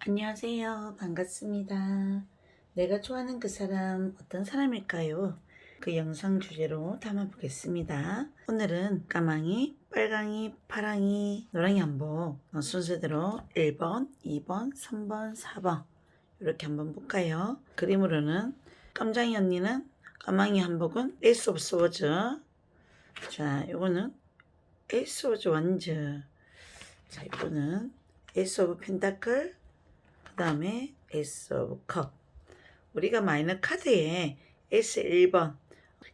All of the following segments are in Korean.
안녕하세요. 반갑습니다. 내가 좋아하는 그 사람 어떤 사람일까요? 그 영상 주제로 담아보겠습니다. 오늘은 까망이, 빨강이, 파랑이, 노랑이 한복 순서대로 1번, 2번, 3번, 4번 이렇게 한번 볼까요? 그림으로는 깜장이 언니는 까망이 한복은 에이스 오브 소워즈, 자 요거는 에이스 오브 원즈, 자 이거는 에이스 오브 펜타클, 그 다음에 에이스 오브 컵. 우리가 마이너 카드에 에이스 1번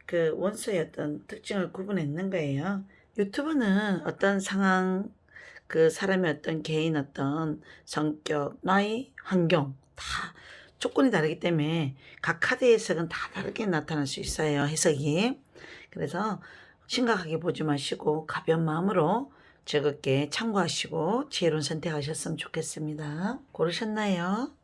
그 원소의 어떤 특징을 구분했는 거예요. 유튜브는 어떤 상황, 그 사람의 어떤 개인 어떤 성격, 나이, 환경 다 조건이 다르기 때문에 각 카드의 해석은 다 다르게 나타날 수 있어요. 해석이. 그래서 심각하게 보지 마시고 가벼운 마음으로 즐겁게 참고하시고 지혜로운 선택하셨으면 좋겠습니다. 고르셨나요?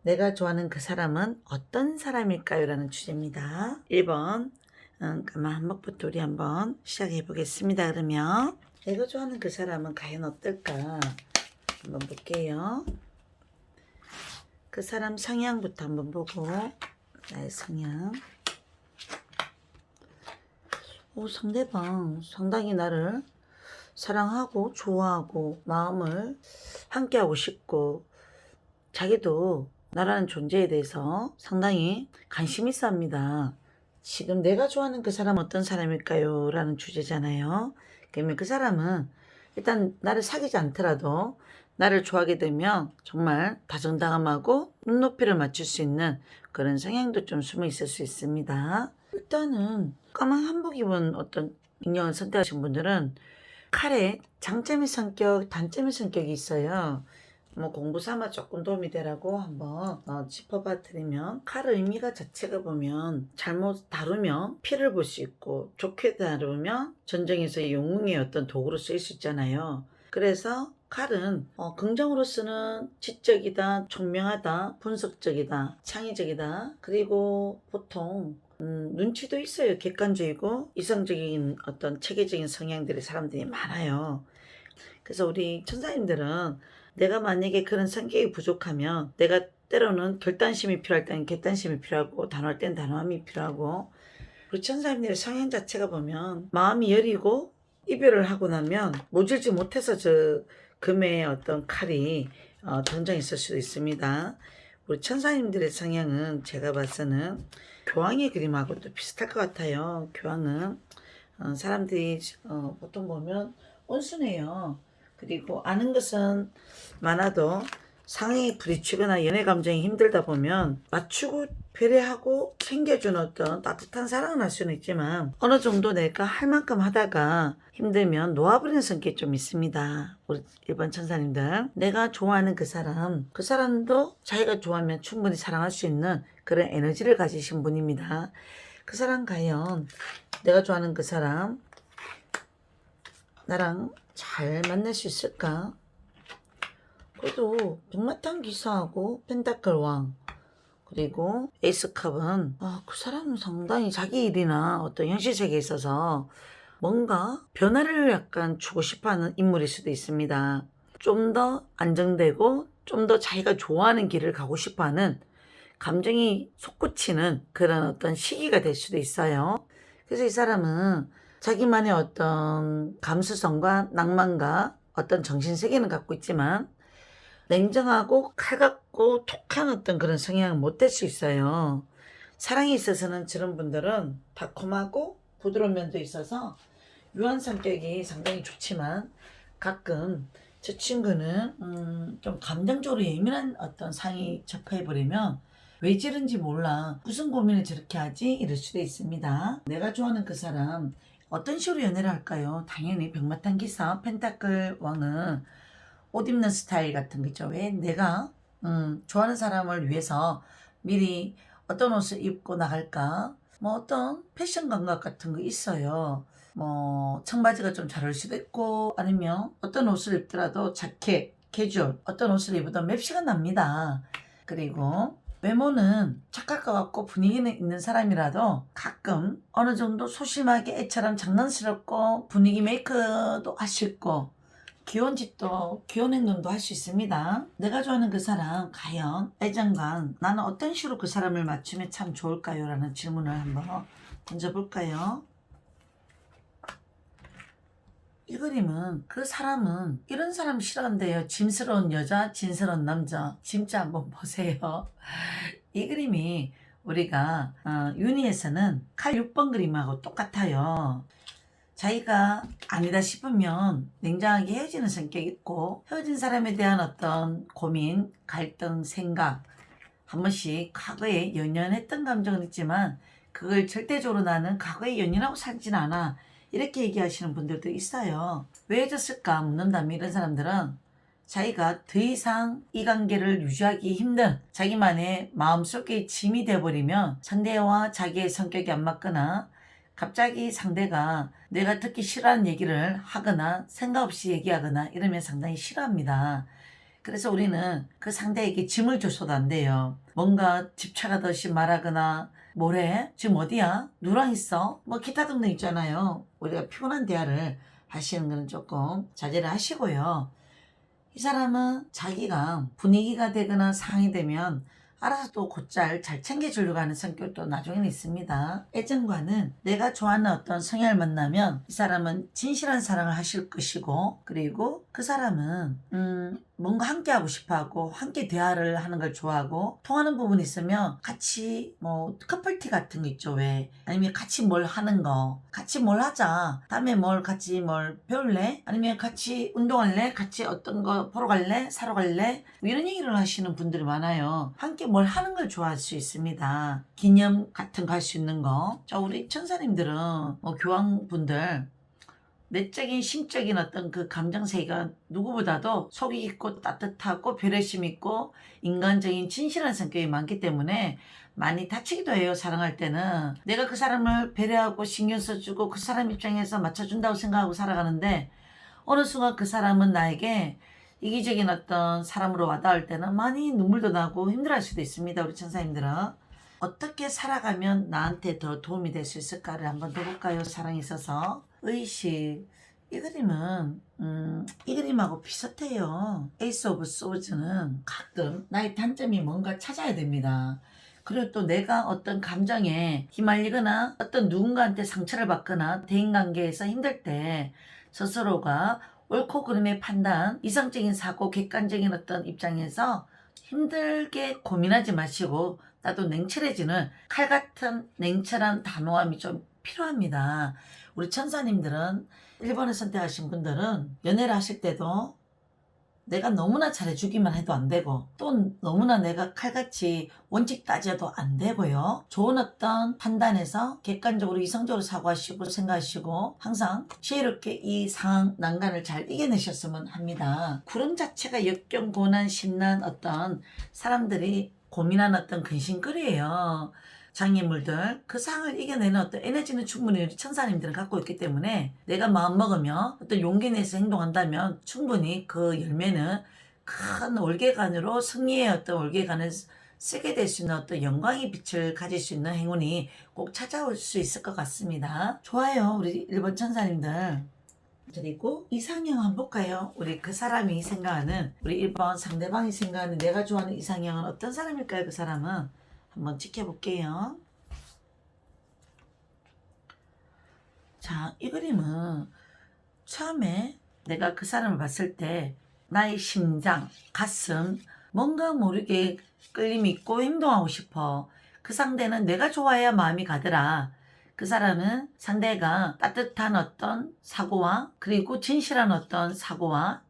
내가 좋아하는 그 사람은 어떤 사람일까요? 라는 주제입니다. 1번 까만 한복부터 우리 한번 시작해 보겠습니다. 그러면 내가 좋아하는 그 사람은 과연 어떨까 한번 볼게요. 그 사람 성향부터 한번 보고, 나의 성향. 상대방 상당히 나를 사랑하고 좋아하고 마음을 함께하고 싶고 자기도 나라는 존재에 대해서 상당히 관심 있어 합니다. 지금 내가 좋아하는 그 사람 어떤 사람일까요? 라는 주제잖아요. 그러면 그 사람은 일단 나를 사귀지 않더라도 나를 좋아하게 되면 정말 다정다감하고 눈높이를 맞출 수 있는 그런 성향도 좀 숨어 있을 수 있습니다. 일단은 까만 한복 입은 어떤 인형을 선택하신 분들은 칼에 장점의 성격, 단점의 성격이 있어요. 공부 삼아 조금 도움이 되라고 한번 짚어봐 드리면, 칼 의미가 자체가 보면 잘못 다루면 피를 볼 수 있고 좋게 다루면 전쟁에서의 영웅의 어떤 도구로 쓰일 수 있잖아요. 그래서 칼은 긍정으로 쓰는 지적이다, 총명하다, 분석적이다, 창의적이다, 그리고 보통 눈치도 있어요. 객관적이고 이성적인 어떤 체계적인 성향들의 사람들이 많아요. 그래서 우리 천사님들은 내가 만약에 그런 성격이 부족하면 내가 때로는 결단심이 필요할 때는 결단심이 필요하고 단호할 때는 단호함이 필요하고, 우리 천사님들의 성향 자체가 보면 마음이 여리고 이별을 하고 나면 모질지 못해서 저 금의 어떤 칼이 던져 있을 수도 있습니다. 우리 천사님들의 성향은 제가 봐서는 교황의 그림하고 또 비슷할 것 같아요. 교황은 사람들이 보통 보면 온순해요. 그리고 아는 것은 많아도 상황이 부딪히거나 연애 감정이 힘들다 보면 맞추고 배려하고 챙겨주는 어떤 따뜻한 사랑을 할 수는 있지만 어느 정도 내가 할 만큼 하다가 힘들면 놓아버리는 성격이 좀 있습니다. 우리 일반 천사님들, 내가 좋아하는 그 사람도 자기가 좋아하면 충분히 사랑할 수 있는 그런 에너지를 가지신 분입니다. 그 사람 과연 내가 좋아하는 그 사람 나랑 잘 만날 수 있을까? 그래도 백마탄 기사하고 펜타클 왕 그리고 에이스컵은 그 사람은 상당히 자기 일이나 어떤 현실 세계에 있어서 뭔가 변화를 약간 주고 싶어하는 인물일 수도 있습니다. 좀 더 안정되고 좀 더 자기가 좋아하는 길을 가고 싶어하는 감정이 솟구치는 그런 어떤 시기가 될 수도 있어요. 그래서 이 사람은 자기만의 어떤 감수성과 낭만과 어떤 정신세계는 갖고 있지만 냉정하고 칼같고 톡한 어떤 그런 성향은 못 될 수 있어요. 사랑에 있어서는 저런 분들은 달콤하고 부드러운 면도 있어서 유한 성격이 상당히 좋지만 가끔 저 친구는 좀 감정적으로 예민한 어떤 상이 접해버리면 왜 저런지 몰라, 무슨 고민을 저렇게 하지, 이럴 수도 있습니다. 내가 좋아하는 그 사람 어떤 식으로 연애를 할까요? 당연히 백마탄 기사 펜타클 왕은 옷 입는 스타일 같은 거죠. 왜 내가 좋아하는 사람을 위해서 미리 어떤 옷을 입고 나갈까, 뭐 어떤 패션 감각 같은 거 있어요. 뭐 청바지가 좀 잘 어울 수도 있고, 아니면 어떤 옷을 입더라도 자켓, 캐주얼 어떤 옷을 입어도 맵시가 납니다. 그리고 외모는 착할 것 같고 분위기는 있는 사람이라도 가끔 어느 정도 소심하게 애처럼 장난스럽고 분위기 메이크도 하실 거, 귀여운 짓도 귀여운 행동도 할 수 있습니다. 내가 좋아하는 그 사람 과연 애정관 나는 어떤 식으로 그 사람을 맞추면 참 좋을까요? 라는 질문을 한번 던져볼까요? 이 그림은 그 사람은 이런 사람 싫어한대요. 짐스러운 여자, 진스러운 남자. 진짜 한번 보세요. 이 그림이 우리가 윤희에서는 칼 6번 그림하고 똑같아요. 자기가 아니다 싶으면 냉정하게 헤어지는 성격이 있고 헤어진 사람에 대한 어떤 고민, 갈등, 생각 한 번씩 과거에 연연했던 감정은 있지만 그걸 절대적으로 나는 과거에 연연하고 살진 않아 이렇게 얘기하시는 분들도 있어요. 왜 헤어졌을까 묻는다면 이런 사람들은 자기가 더 이상 이 관계를 유지하기 힘든 자기만의 마음속에 짐이 되어버리면 상대와 자기의 성격이 안 맞거나 갑자기 상대가 내가 듣기 싫어하는 얘기를 하거나 생각 없이 얘기하거나 이러면 상당히 싫어합니다. 그래서 우리는 그 상대에게 짐을 줘서도 안 돼요. 뭔가 집착하듯이 말하거나 뭐래? 지금 어디야? 누랑 있어? 뭐 기타 등등 있잖아요. 우리가 피곤한 대화를 하시는 거는 조금 자제를 하시고요. 이 사람은 자기가 분위기가 되거나 상황이 되면 알아서 또 곧잘 잘 챙겨주려고 하는 성격도 나중에는 있습니다. 애정과는 내가 좋아하는 어떤 성향을 만나면 이 사람은 진실한 사랑을 하실 것이고 그리고 그 사람은 뭔가 함께 하고 싶어하고 함께 대화를 하는 걸 좋아하고 통하는 부분이 있으면 같이 뭐 커플티 같은 거 있죠. 왜 아니면 같이 뭘 하는 거 같이 뭘 하자 다음에 뭘 같이 뭘 배울래 아니면 같이 운동할래 같이 어떤 거 보러 갈래 사러 갈래 뭐 이런 얘기를 하시는 분들이 많아요. 함께 뭘 하는 걸 좋아할 수 있습니다. 기념 같은 거 할 수 있는 거. 자, 우리 천사님들은 뭐 교황분들 내적인 심적인 어떤 그 감정세계가 누구보다도 속이 깊고 따뜻하고 배려심 있고 인간적인 진실한 성격이 많기 때문에 많이 다치기도 해요. 사랑할 때는 내가 그 사람을 배려하고 신경 써주고 그 사람 입장에서 맞춰준다고 생각하고 살아가는데 어느 순간 그 사람은 나에게 이기적인 어떤 사람으로 와닿을 때는 많이 눈물도 나고 힘들어할 수도 있습니다. 우리 천사님들은 어떻게 살아가면 나한테 더 도움이 될 수 있을까를 한번 더 볼까요? 사랑에 있어서 의식 이 그림은 이 그림하고 비슷해요. 에이스 오브 소즈는 가끔 나의 단점이 뭔가 찾아야 됩니다. 그리고 또 내가 어떤 감정에 휘말리거나 어떤 누군가한테 상처를 받거나 대인관계에서 힘들 때 스스로가 옳고 그름의 판단, 이성적인 사고, 객관적인 어떤 입장에서 힘들게 고민하지 마시고 나도 냉철해지는 칼 같은 냉철한 단호함이 좀 필요합니다. 우리 천사님들은 1번을 선택하신 분들은 연애를 하실 때도 내가 너무나 잘해주기만 해도 안 되고 또 너무나 내가 칼같이 원칙 따져도 안 되고요. 좋은 어떤 판단에서 객관적으로 이성적으로 사고하시고 생각하시고 항상 지혜롭게 이 상황 난간을 잘 이겨내셨으면 합니다. 구름 자체가 역경 고난 심란 어떤 사람들이 고민한 어떤 근심거리예요. 장애물들 그 상황을 이겨내는 어떤 에너지는 충분히 우리 천사님들은 갖고 있기 때문에 내가 마음먹으며 어떤 용기 내서 행동한다면 충분히 그 열매는 큰 올개간으로 승리의 어떤 올개간을 쓰게 될 수 있는 어떤 영광의 빛을 가질 수 있는 행운이 꼭 찾아올 수 있을 것 같습니다. 좋아요 우리 1번 천사님들. 그리고 이상형 한번 볼까요? 우리 그 사람이 생각하는 우리 1번 상대방이 생각하는 내가 좋아하는 이상형은 어떤 사람일까요? 그 사람은 한번 지켜볼게요. 자, 이 그림은 처음에 내가 그 사람을 봤을 때 나의 심장, 가슴 뭔가 모르게 끌림이 있고 행동하고 싶어. 그 상대는 내가 좋아해야 마음이 가더라. 그 사람은 상대가 따뜻한 어떤 사고와 그리고 진실한 어떤 사고와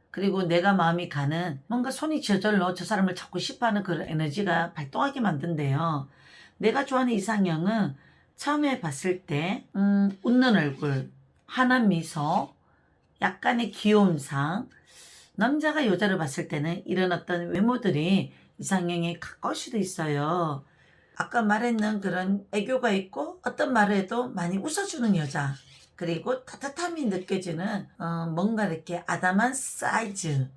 그리고 내가 마음이 가는 뭔가 손이 저절로 저 사람을 찾고 싶어하는 그런 에너지가 발동하게 만든대요. 내가 좋아하는 이상형은 처음에 봤을 때 웃는 얼굴, 환한 미소, 약간의 귀여움상 남자가 여자를 봤을 때는 이런 어떤 외모들이 이상형에 가까울 수도 있어요. 아까 말했는 그런 애교가 있고 어떤 말을 해도 많이 웃어주는 여자 그리고 따뜻함이 느껴지는 뭔가 이렇게 아담한 사이즈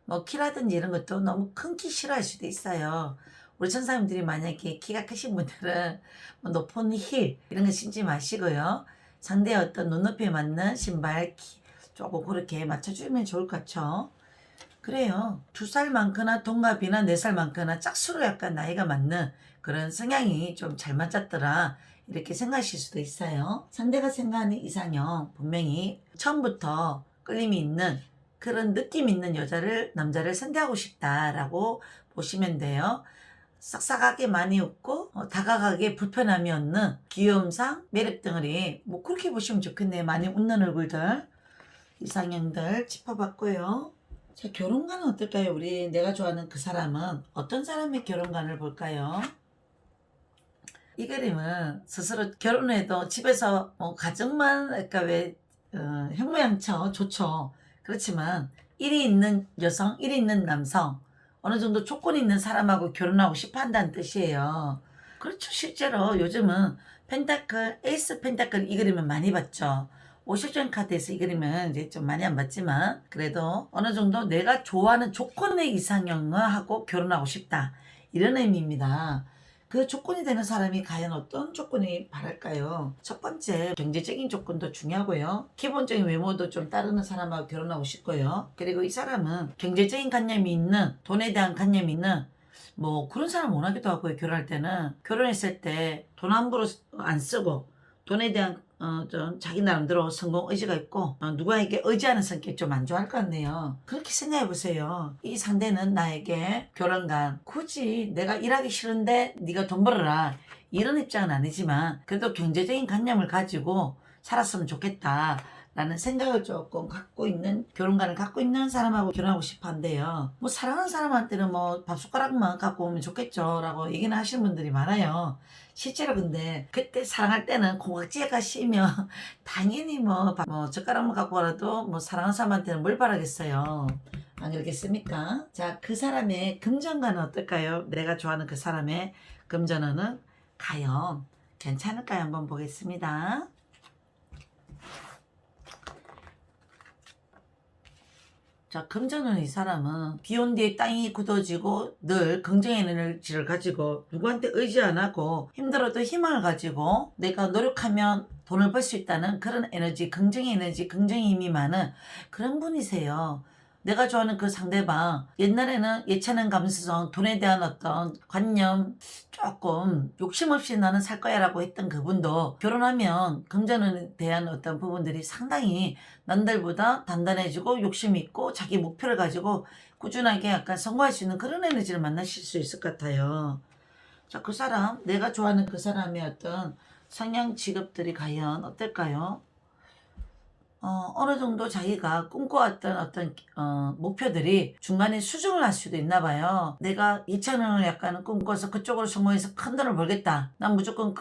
뭐 키라든지 이런 것도 너무 큰 키 싫어할 수도 있어요. 우리 천사님들이 만약에 키가 크신 분들은 뭐 높은 힐 이런 거 신지 마시고요. 상대의 어떤 눈높이에 맞는 신발 조금 그렇게 맞춰주면 좋을 것 같죠. 그래요. 2살 많거나 동갑이나 4살 많거나 짝수로 약간 나이가 맞는 그런 성향이 좀 잘 맞았더라. 이렇게 생각하실 수도 있어요. 상대가 생각하는 이상형 분명히 처음부터 끌림이 있는 그런 느낌 있는 남자를 상대하고 싶다라고 보시면 돼요. 싹싹하게 많이 웃고 다가가기에 불편함이 없는 귀여움상 매력 덩어리 뭐 그렇게 보시면 좋겠네요. 많이 웃는 얼굴들 이상형들 짚어봤고요. 자, 결혼관은 어떨까요? 우리 내가 좋아하는 그 사람은 어떤 사람의 결혼관을 볼까요? 이 그림은 스스로 결혼해도 집에서 가정만 그러니까 왜 형모양처 좋죠. 그렇지만 일이 있는 여성, 일이 있는 남성, 어느 정도 조건이 있는 사람하고 결혼하고 싶어 한다는 뜻이에요. 그렇죠. 실제로 요즘은 펜타클, 에이스 펜타클 이 그림은 많이 봤죠. 오십전 카드에서 이 그림은 이제 좀 많이 안 봤지만 그래도 어느 정도 내가 좋아하는 조건의 이상형하고 결혼하고 싶다. 이런 의미입니다. 그 조건이 되는 사람이 과연 어떤 조건이 바랄까요? 첫 번째, 경제적인 조건도 중요하고요. 기본적인 외모도 좀 따르는 사람하고 결혼하고 싶고요. 그리고 이 사람은 경제적인 관념이 있는, 돈에 대한 관념이 있는 뭐 그런 사람 원하기도 하고요. 결혼할 때는 결혼했을 때 돈 함부로 안 쓰고 돈에 대한 좀 자기 나름대로 성공 의지가 있고 누구에게 의지하는 성격 좀 안 좋아할 것 같네요. 그렇게 생각해 보세요. 이 상대는 나에게 결혼관 굳이 내가 일하기 싫은데 네가 돈 벌어라 이런 입장은 아니지만 그래도 경제적인 관념을 가지고 살았으면 좋겠다. 라는 생각을 조금 갖고 있는 결혼관을 갖고 있는 사람하고 결혼하고 싶어 한대요. 뭐 사랑하는 사람한테는 뭐 밥숟가락만 갖고 오면 좋겠죠 라고 얘기는 하시는 분들이 많아요. 실제로 근데 그때 사랑할 때는 콩깍지가 씌면 당연히 뭐 젓가락만 갖고 와도 뭐 사랑하는 사람한테는 뭘 바라겠어요. 안 그렇겠습니까? 자, 그 사람의 금전관은 어떨까요? 내가 좋아하는 그 사람의 금전운은 과연 괜찮을까요? 한번 보겠습니다. 자, 금전은 이 사람은 비온 뒤에 땅이 굳어지고 늘 긍정의 에너지를 가지고 누구한테 의지 안 하고 힘들어도 희망을 가지고 내가 노력하면 돈을 벌 수 있다는 그런 에너지, 긍정의 에너지, 긍정의 힘이 많은 그런 분이세요. 내가 좋아하는 그 상대방, 옛날에는 예체능 감수성, 돈에 대한 어떤 관념, 조금 욕심 없이 나는 살 거야 라고 했던 그분도 결혼하면 금전에 대한 어떤 부분들이 상당히 남들보다 단단해지고 욕심 있고 자기 목표를 가지고 꾸준하게 약간 성공할 수 있는 그런 에너지를 만나실 수 있을 것 같아요. 자, 그 사람, 내가 좋아하는 그 사람의 어떤 성향 직업들이 과연 어떨까요? 어느 정도 자기가 꿈꿔왔던 어떤 목표들이 중간에 수정을 할 수도 있나 봐요. 내가 2,000원을 약간 꿈꿔서 그쪽으로 성공해서 큰 돈을 벌겠다. 난 무조건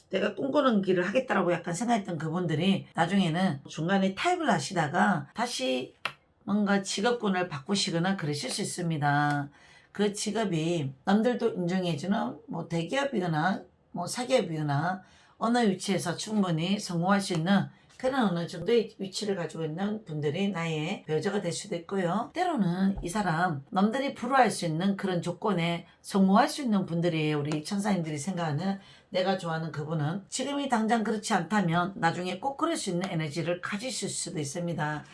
내가 꿈꾸는 길을 하겠다라고 약간 생각했던 그분들이 나중에는 중간에 타협을 하시다가 다시 뭔가 직업군을 바꾸시거나 그러실 수 있습니다. 그 직업이 남들도 인정해주는 뭐 대기업이거나 뭐 사기업이거나 어느 위치에서 충분히 성공할 수 있는 그런 어느 정도의 위치를 가지고 있는 분들이 나의 배우자가 될 수도 있고요. 때로는 이 사람 남들이 부러워할 수 있는 그런 조건에 성공할 수 있는 분들이에요. 우리 천사님들이 생각하는 내가 좋아하는 그분은 지금이 당장 그렇지 않다면 나중에 꼭 그럴 수 있는 에너지를 가지실 수도 있습니다.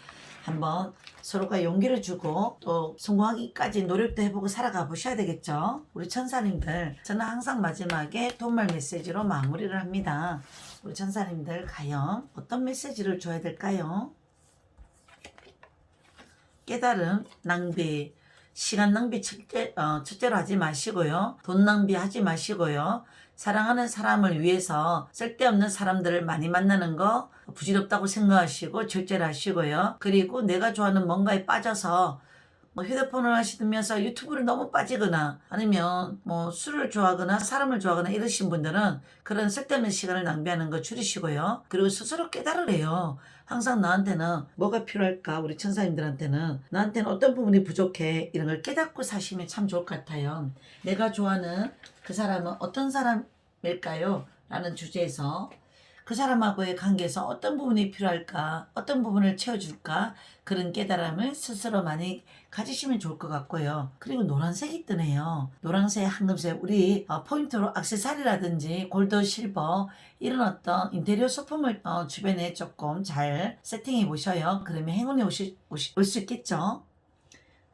한번 서로가 용기를 주고 또 성공하기까지 노력도 해보고 살아가 보셔야 되겠죠. 우리 천사님들, 저는 항상 마지막에 도움말 메시지로 마무리를 합니다. 우리 천사님들 과연 어떤 메시지를 줘야 될까요? 깨달음, 낭비, 시간 낭비 첫째로 하지 마시고요. 돈 낭비 하지 마시고요. 사랑하는 사람을 위해서 쓸데없는 사람들을 많이 만나는 거 부질없다고 생각하시고 절제를 하시고요. 그리고 내가 좋아하는 뭔가에 빠져서 뭐 휴대폰을 하시면서 유튜브를 너무 빠지거나 아니면 뭐 술을 좋아하거나 사람을 좋아하거나 이러신 분들은 그런 쓸데없는 시간을 낭비하는 거 줄이시고요. 그리고 스스로 깨달으래요. 항상 나한테는 뭐가 필요할까? 우리 천사님들한테는 나한테는 어떤 부분이 부족해? 이런 걸 깨닫고 사시면 참 좋을 것 같아요. 내가 좋아하는 그 사람은 어떤 사람일까요? 라는 주제에서 그 사람하고의 관계에서 어떤 부분이 필요할까, 어떤 부분을 채워줄까, 그런 깨달음을 스스로 많이 가지시면 좋을 것 같고요. 그리고 노란색이 뜨네요. 노란색, 황금색, 우리 포인트로 액세서리라든지 골드, 실버 이런 어떤 인테리어 소품을 주변에 조금 잘 세팅해 보셔요. 그러면 행운이 올 수 있겠죠.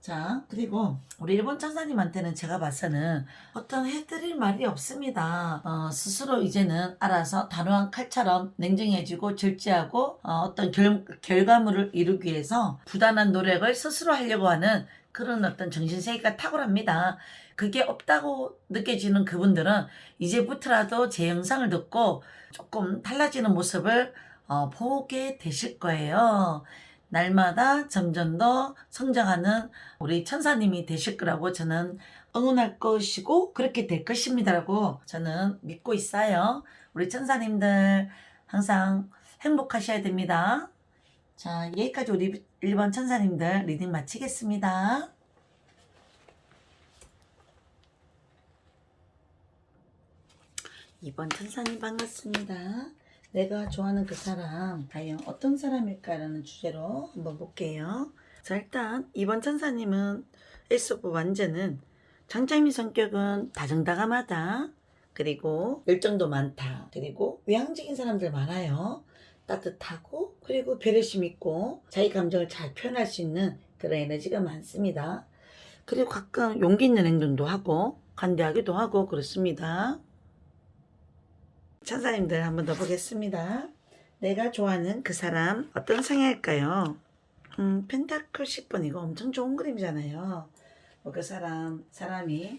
자, 그리고 우리 일본 천사님한테는 제가 봐서는 어떤 해드릴 말이 없습니다. 스스로 이제는 알아서 단호한 칼처럼 냉정해지고 절제하고 어떤 결과물을 이루기 위해서 부단한 노력을 스스로 하려고 하는 그런 어떤 정신세계가 탁월합니다. 그게 없다고 느껴지는 그분들은 이제부터라도 제 영상을 듣고 조금 달라지는 모습을 보게 되실 거예요. 날마다 점점 더 성장하는 우리 천사님이 되실 거라고 저는 응원할 것이고 그렇게 될 것입니다라고 저는 믿고 있어요. 우리 천사님들 항상 행복하셔야 됩니다. 자, 여기까지 우리 1번 천사님들 리딩 마치겠습니다. 2번 천사님 반갑습니다. 내가 좋아하는 그 사람 과연 어떤 사람일까라는 주제로 한번 볼게요. 자, 일단 2번 천사님은 일소부 완전은 장점인 성격은 다정다감하다. 그리고 열정도 많다. 그리고 외향적인 사람들 많아요. 따뜻하고 그리고 배려심 있고 자기 감정을 잘 표현할 수 있는 그런 에너지가 많습니다. 그리고 가끔 용기 있는 행동도 하고 관대하기도 하고 그렇습니다. 천사님들 한번 더 보겠습니다. 내가 좋아하는 그 사람 어떤 성향일까요? 펜타클 10번 이거 엄청 좋은 그림이잖아요. 그 사람이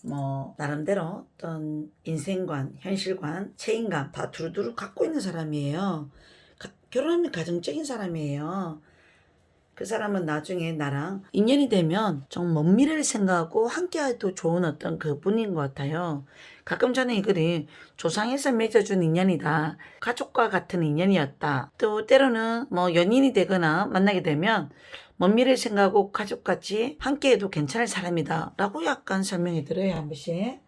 나름대로 어떤 인생관, 현실관, 책임감 다 두루두루 갖고 있는 사람이에요. 결혼하면 가정적인 사람이에요. 그 사람은 나중에 나랑 인연이 되면 좀 먼 미래를 생각하고 함께해도 좋은 어떤 그분인 것 같아요. 가끔 저는 이 글이 조상에서 맺어준 인연이다. 가족과 같은 인연이었다. 또 때로는 연인이 되거나 만나게 되면 먼 미래를 생각하고 가족같이 함께해도 괜찮을 사람이다. 라고 약간 설명이 들어요. 한 번씩.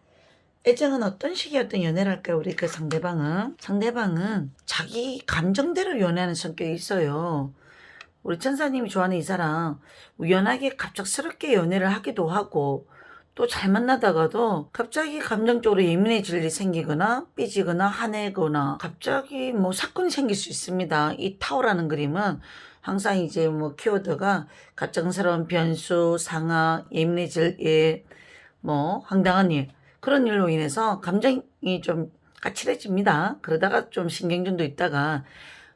애정은 어떤 식의 어떤 연애를 할까요? 우리 그 상대방은 자기 감정대로 연애하는 성격이 있어요. 우리 천사님이 좋아하는 이 사람 우연하게 갑작스럽게 연애를 하기도 하고 또 잘 만나다가도 갑자기 감정적으로 예민해질 일이 생기거나 삐지거나 화내거나 갑자기 사건이 생길 수 있습니다. 이 타오라는 그림은 항상 이제 키워드가 갑작스러운 변수, 상하, 예민해질 일, 황당한 일 그런 일로 인해서 감정이 좀 까칠해집니다. 그러다가 좀 신경전도 있다가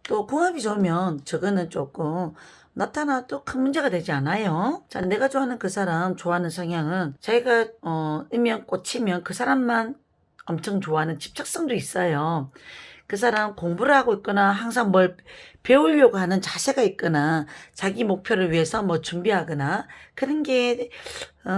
또 궁합이 좋으면 저거는 조금 나타나도 큰 문제가 되지 않아요. 자, 내가 좋아하는 그 사람 좋아하는 성향은 자기가 으면 꽂히면 그 사람만 엄청 좋아하는 집착성도 있어요. 그 사람 공부를 하고 있거나 항상 뭘 배우려고 하는 자세가 있거나 자기 목표를 위해서 준비하거나 그런 게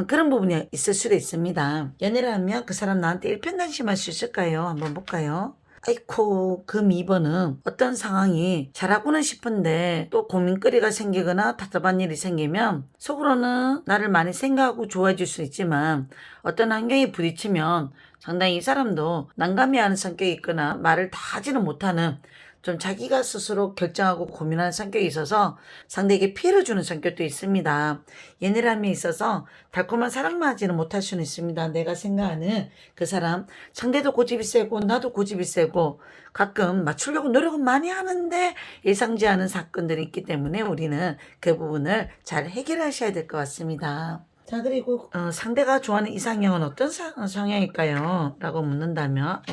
그런 부분이 있을 수도 있습니다. 연애를 하면 그 사람 나한테 일편단심할 수 있을까요? 한번 볼까요? 아이코, 그 2번은 어떤 상황이 잘하고는 싶은데 또 고민거리가 생기거나 답답한 일이 생기면 속으로는 나를 많이 생각하고 좋아해 줄 수 있지만 어떤 환경에 부딪히면 상당히 이 사람도 난감해하는 성격이 있거나 말을 다 하지는 못하는 좀 자기가 스스로 결정하고 고민하는 성격이 있어서 상대에게 피해를 주는 성격도 있습니다. 연애람에 있어서 달콤한 사랑만 하지는 못할 수는 있습니다. 내가 생각하는 그 사람 상대도 고집이 세고 나도 고집이 세고 가끔 맞추려고 노력은 많이 하는데 예상지 않은 사건들이 있기 때문에 우리는 그 부분을 잘 해결하셔야 될 것 같습니다. 자, 그리고 상대가 좋아하는 이상형은 어떤 성향일까요? 라고 묻는다면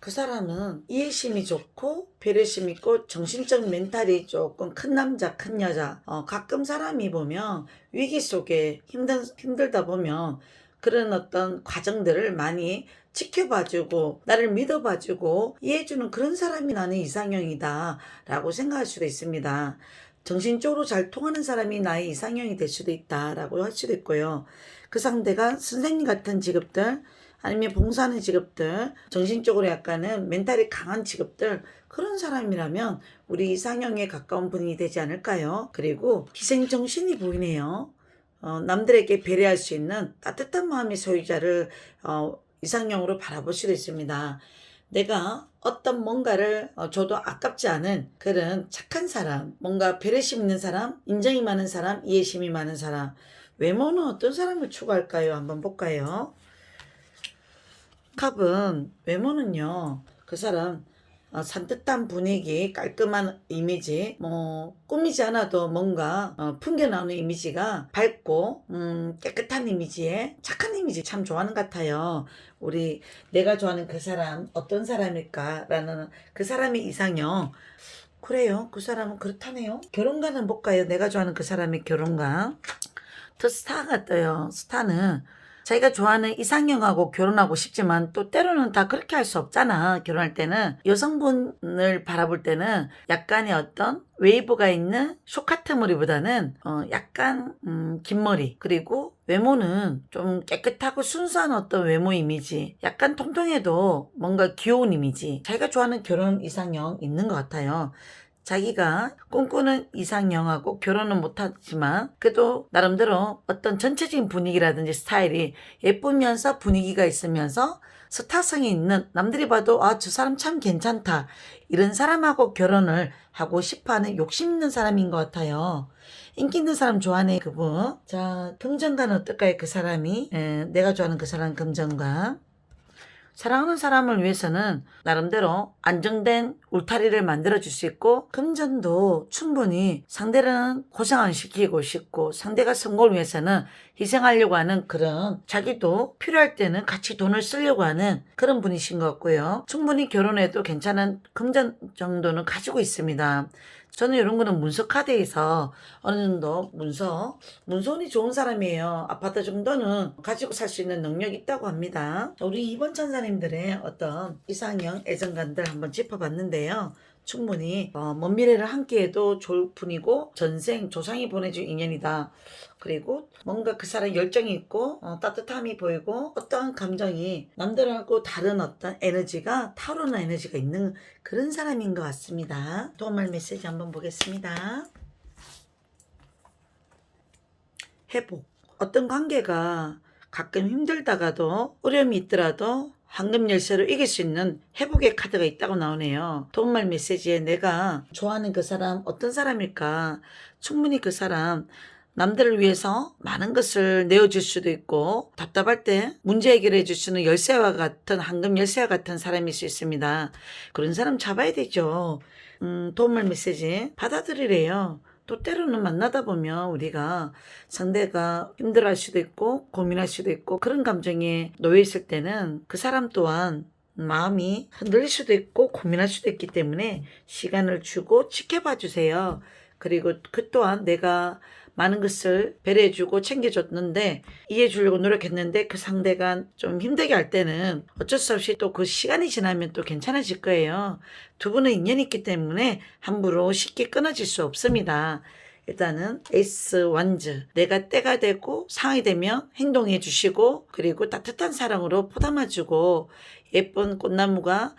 그 사람은 이해심이 좋고 배려심 있고 정신적 멘탈이 조금 큰 남자 큰 여자 가끔 사람이 보면 위기 속에 힘들다 보면 그런 어떤 과정들을 많이 지켜봐주고 나를 믿어봐주고 이해해주는 그런 사람이 나는 이상형이다 라고 생각할 수도 있습니다. 정신적으로 잘 통하는 사람이 나의 이상형이 될 수도 있다 라고 할 수도 있고요. 그 상대가 선생님 같은 직업들 아니면 봉사하는 직업들, 정신적으로 약간은 멘탈이 강한 직업들 그런 사람이라면 우리 이상형에 가까운 분이 되지 않을까요? 그리고 희생정신이 보이네요. 남들에게 배려할 수 있는 따뜻한 마음의 소유자를 이상형으로 바라볼 수도 있습니다. 내가 어떤 뭔가를 줘도 아깝지 않은 그런 착한 사람, 뭔가 배려심 있는 사람, 인정이 많은 사람, 이해심이 많은 사람. 외모는 어떤 사람을 추구할까요? 한번 볼까요? 컵은 외모는요, 그 사람 산뜻한 분위기, 깔끔한 이미지, 뭐 꾸미지 않아도 뭔가 풍겨나오는 이미지가 밝고 깨끗한 이미지에 착한 이미지 참 좋아하는 것 같아요. 우리 내가 좋아하는 그 사람 어떤 사람일까라는 그 사람의 이상형. 그래요, 그 사람은 그렇다네요. 결혼관은 볼까요? 내가 좋아하는 그 사람의 결혼관. 더 스타가 떠요. 스타는 자기가 좋아하는 이상형하고 결혼하고 싶지만 또 때로는 다 그렇게 할 수 없잖아. 결혼할 때는 여성분을 바라볼 때는 약간의 어떤 웨이브가 있는 쇼카트 머리보다는 약간 긴 머리, 그리고 외모는 좀 깨끗하고 순수한 어떤 외모 이미지, 약간 통통해도 뭔가 귀여운 이미지, 자기가 좋아하는 결혼 이상형 있는 것 같아요. 자기가 꿈꾸는 이상형하고 결혼은 못하지만 그래도 나름대로 어떤 전체적인 분위기라든지 스타일이 예쁘면서 분위기가 있으면서 스타성이 있는, 남들이 봐도 아, 저 사람 참 괜찮다, 이런 사람하고 결혼을 하고 싶어하는 욕심 있는 사람인 것 같아요. 인기 있는 사람 좋아하네, 그분. 자, 금전가는 어떨까요? 그 사람이 내가 좋아하는 그 사람 금전가. 사랑하는 사람을 위해서는 나름대로 안정된 울타리를 만들어줄 수 있고, 금전도 충분히 상대를 고생 안 시키고 싶고, 상대가 성공을 위해서는 희생하려고 하는 그런, 자기도 필요할 때는 같이 돈을 쓰려고 하는 그런 분이신 것 같고요. 충분히 결혼해도 괜찮은 금전 정도는 가지고 있습니다. 저는 이런 거는 문서 카드에서 어느 정도 문서운이 좋은 사람이에요. 아파트 정도는 가지고 살 수 있는 능력이 있다고 합니다. 우리 이번 천사님들의 어떤 이상형 애정관들 한번 짚어봤는데요. 충분히 먼 미래를 함께해도 좋을 분이고, 전생 조상이 보내준 인연이다. 그리고 뭔가 그 사람 열정이 있고 따뜻함이 보이고, 어떠한 감정이 남들하고 다른 어떤 에너지가, 타오르는 에너지가 있는 그런 사람인 것 같습니다. 도움말 메시지 한번 보겠습니다. 회복. 어떤 관계가 가끔 힘들다가도 어려움이 있더라도 황금 열쇠로 이길 수 있는 회복의 카드가 있다고 나오네요. 도움말 메시지에 내가 좋아하는 그 사람 어떤 사람일까? 충분히 그 사람 남들을 위해서 많은 것을 내어줄 수도 있고, 답답할 때 문제 해결해 줄 수 있는 열쇠와 같은, 황금 열쇠와 같은 사람일 수 있습니다. 그런 사람 잡아야 되죠. 도움말 메시지 받아들이래요. 또 때로는 만나다 보면 우리가 상대가 힘들어할 수도 있고 고민할 수도 있고 그런 감정에 놓여 있을 때는 그 사람 또한 마음이 흔들릴 수도 있고 고민할 수도 있기 때문에 시간을 주고 지켜봐 주세요. 그리고 그 또한 내가 많은 것을 배려해주고 챙겨줬는데, 이해해주려고 노력했는데 그 상대가 좀 힘들게 할 때는 어쩔 수 없이 또 그 시간이 지나면 또 괜찮아질 거예요. 두 분은 인연이 있기 때문에 함부로 쉽게 끊어질 수 없습니다. 일단은 에이스 완즈, 내가 때가 되고 상황이 되면 행동해 주시고, 그리고 따뜻한 사랑으로 포담아주고, 예쁜 꽃나무가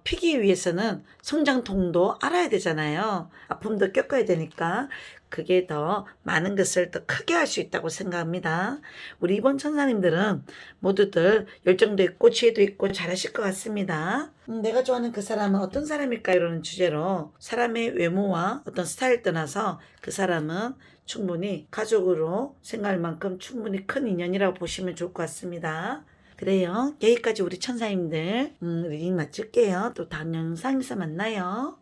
피기 위해서는 성장통도 알아야 되잖아요. 아픔도 겪어야 되니까 그게 더 많은 것을 더 크게 할 수 있다고 생각합니다. 우리 이번 천사님들은 모두들 열정도 있고 지혜도 있고 잘하실 것 같습니다. 내가 좋아하는 그 사람은 어떤 사람일까? 이러는 주제로 사람의 외모와 어떤 스타일 떠나서 그 사람은 충분히 가족으로 생각할 만큼 충분히 큰 인연이라고 보시면 좋을 것 같습니다. 그래요. 여기까지 우리 천사님들 리딩 마칠게요. 또 다음 영상에서 만나요.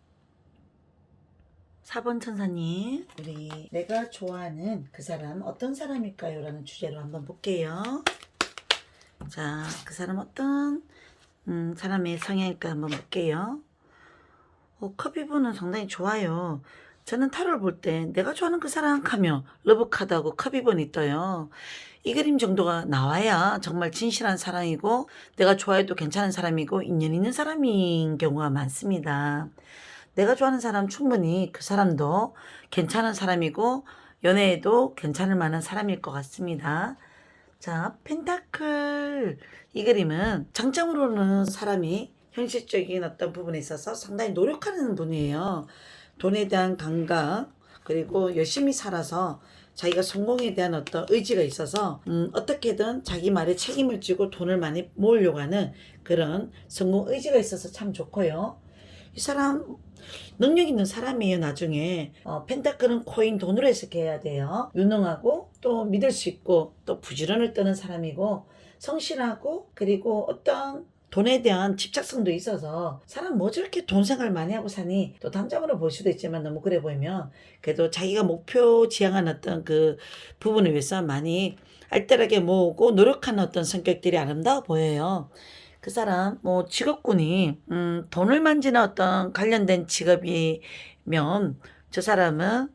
4번 천사님, 우리 내가 좋아하는 그 사람 어떤 사람일까요? 라는 주제로 한번 볼게요. 자, 그 사람 어떤 사람의 성향일까 한번 볼게요. 컵이분은 상당히 좋아요. 저는 타로를 볼 때 내가 좋아하는 그 사람 하면 러브카드하고 컵이분이 떠요. 이 그림 정도가 나와야 정말 진실한 사랑이고 내가 좋아해도 괜찮은 사람이고 인연 있는 사람인 경우가 많습니다. 내가 좋아하는 사람 충분히 그 사람도 괜찮은 사람이고 연애에도 괜찮을 만한 사람일 것 같습니다. 자, 펜타클. 이 그림은 장점으로는 사람이 현실적인 어떤 부분에 있어서 상당히 노력하는 분이에요. 돈에 대한 감각, 그리고 열심히 살아서 자기가 성공에 대한 어떤 의지가 있어서 어떻게든 자기 말에 책임을 지고 돈을 많이 모으려고 하는 그런 성공 의지가 있어서 참 좋고요. 이 사람 능력 있는 사람이에요. 나중에 펜타클은 코인 돈으로 해석해야 돼요. 유능하고 또 믿을 수 있고 또 부지런을 떠는 사람이고 성실하고 그리고 어떤 돈에 대한 집착성도 있어서 사람 뭐 저렇게 돈 생활 많이 하고 사니 또 단점으로 볼 수도 있지만 너무 그래 보이면 그래도 자기가 목표 지향한 어떤 그 부분을 위해서 많이 알뜰하게 모으고 노력하는 어떤 성격들이 아름다워 보여요. 그 사람 뭐 직업군이 돈을 만지는 어떤 관련된 직업이면 저 사람은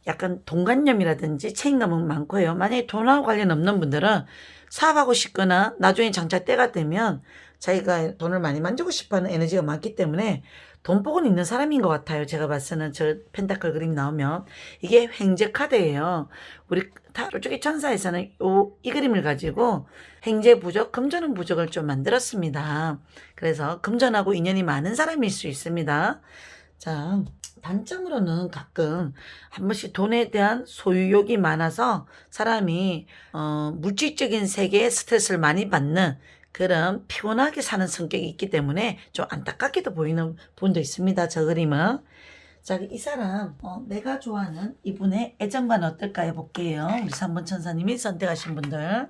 약간 돈관념이라든지 책임감은 많고요. 만약에 돈하고 관련 없는 분들은 사업하고 싶거나 나중에 장차 때가 되면 자기가 돈을 많이 만지고 싶어하는 에너지가 많기 때문에 돈복은 있는 사람인 것 같아요. 제가 봤을 때는 저 펜타클 그림 나오면 이게 횡재 카드예요. 우리 쫄쫄이 천사에서는 이 그림을 가지고 횡재 부적, 금전은 부적을 좀 만들었습니다. 그래서 금전하고 인연이 많은 사람일 수 있습니다. 자, 단점으로는 가끔 한 번씩 돈에 대한 소유욕이 많아서 사람이 물질적인 세계에 스트레스를 많이 받는 그런 피곤하게 사는 성격이 있기 때문에 좀 안타깝게도 보이는 분도 있습니다. 저 그림은. 자, 이 사람 내가 좋아하는 이분의 애정관 어떨까 해볼게요. 우리 3번 천사님이 선택하신 분들.